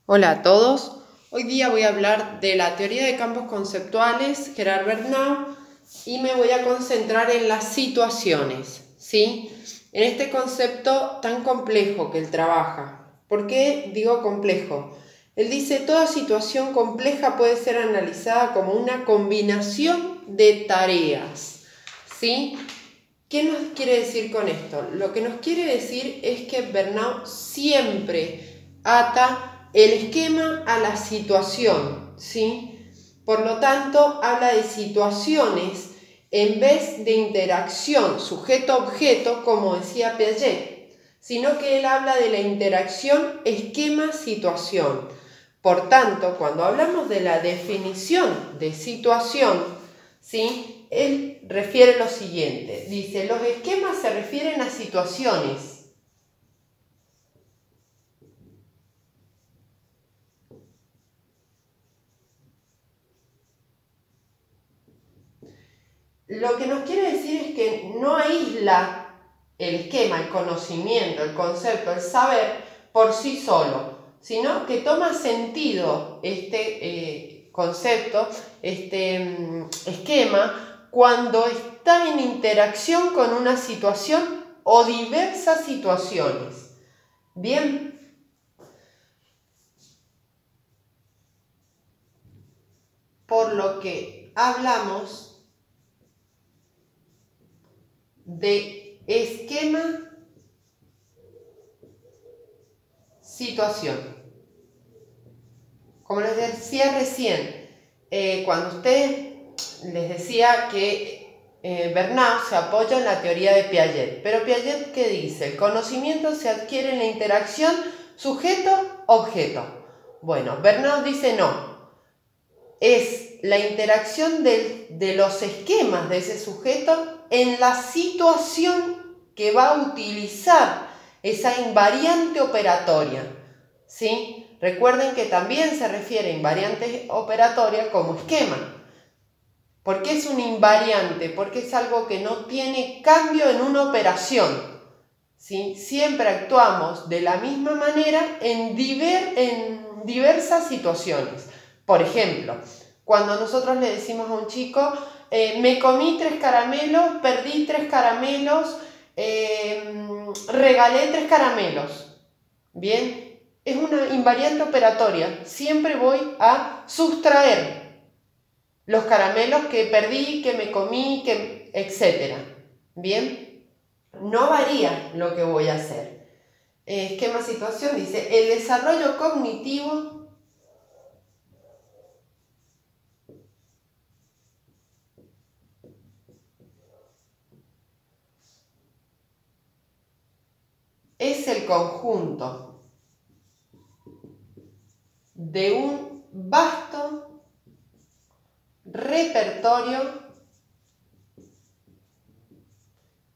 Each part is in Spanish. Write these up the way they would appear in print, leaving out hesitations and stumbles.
Hola a todos, hoy día voy a hablar de la teoría de campos conceptuales, Gerard Bernau, y me voy a concentrar en las situaciones, ¿sí? En este concepto tan complejo que él trabaja. ¿Por qué digo complejo? Él dice, toda situación compleja puede ser analizada como una combinación de tareas, ¿sí? ¿Qué nos quiere decir con esto? Lo que nos quiere decir es que Bernau siempre ata el esquema a la situación, ¿sí? Por lo tanto, habla de situaciones en vez de interacción sujeto-objeto, como decía Piaget, sino que él habla de la interacción esquema-situación. Por tanto, cuando hablamos de la definición de situación, ¿sí? Él refiere lo siguiente, dice, los esquemas se refieren a situaciones lo que nos quiere decir es que no aísla el esquema, el conocimiento, el concepto, el saber por sí solo, sino que toma sentido este concepto, este esquema, cuando está en interacción con una situación o diversas situaciones. Bien, por lo que hablamos de esquema situación. Como les decía recién, cuando usted les decía que Bernau se apoya en la teoría de Piaget, pero Piaget, ¿qué dice? El conocimiento se adquiere en la interacción sujeto-objeto. Bueno, Bernau dice no, es la interacción de los esquemas de ese sujeto en la situación que va a utilizar esa invariante operatoria, ¿sí? Recuerden que también se refiere a invariante operatoria como esquema. ¿Por qué es un invariante? Porque es algo que no tiene cambio en una operación, ¿sí? Siempre actuamos de la misma manera en diversas situaciones. Por ejemplo, cuando nosotros le decimos a un chico, me comí 3 caramelos, perdí 3 caramelos, regalé 3 caramelos. Bien, es una invariante operatoria. Siempre voy a sustraer los caramelos que perdí, que me comí, etc. Bien, no varía lo que voy a hacer. Esquema situación dice, el desarrollo cognitivo es el conjunto de un vasto repertorio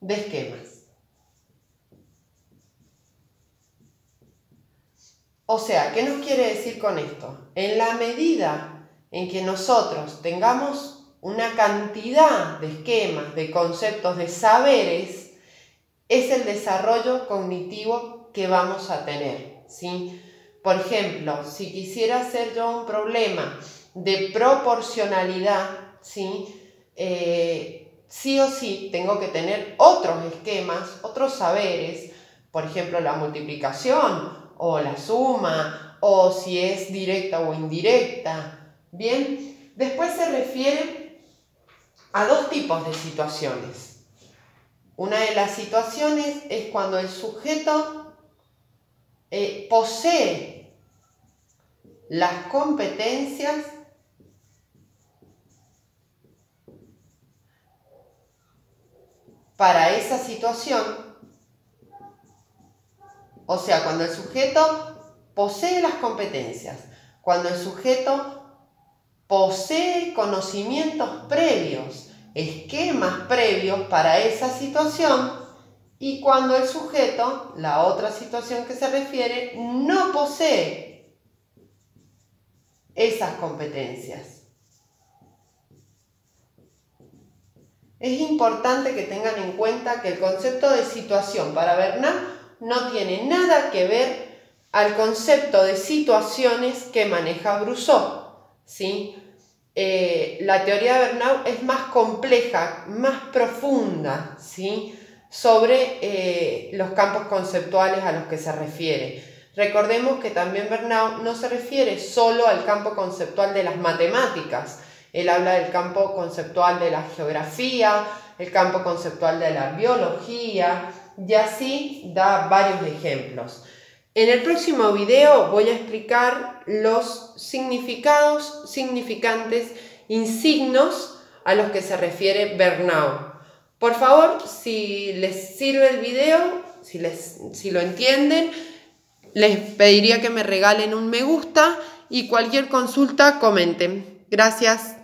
de esquemas. O sea, ¿qué nos quiere decir con esto? En la medida en que nosotros tengamos una cantidad de esquemas, de conceptos, de saberes, es el desarrollo cognitivo que vamos a tener, ¿sí? Por ejemplo, si quisiera hacer yo un problema de proporcionalidad, ¿sí? Sí o sí tengo que tener otros esquemas, otros saberes, por ejemplo, la multiplicación o la suma, o si es directa o indirecta. Bien, después se refiere a dos tipos de situaciones. Una de las situaciones es cuando el sujeto posee las competencias para esa situación. O sea, cuando el sujeto posee las competencias, cuando el sujeto posee conocimientos previos, esquemas previos para esa situación, y cuando el sujeto, la otra situación que se refiere, no posee esas competencias. Es importante que tengan en cuenta que el concepto de situación para Bernau no tiene nada que ver al concepto de situaciones que maneja Brousseau, ¿sí? La teoría de Bernoulli es más compleja, más profunda, ¿sí? Sobre los campos conceptuales a los que se refiere. Recordemos que también Bernoulli no se refiere solo al campo conceptual de las matemáticas. Él habla del campo conceptual de la geografía, el campo conceptual de la biología, y así da varios ejemplos. En el próximo video voy a explicar los significados, significantes, insignos a los que se refiere Bernoulli. Por favor, si les sirve el video, si lo entienden, les pediría que me regalen un me gusta y cualquier consulta comenten. Gracias.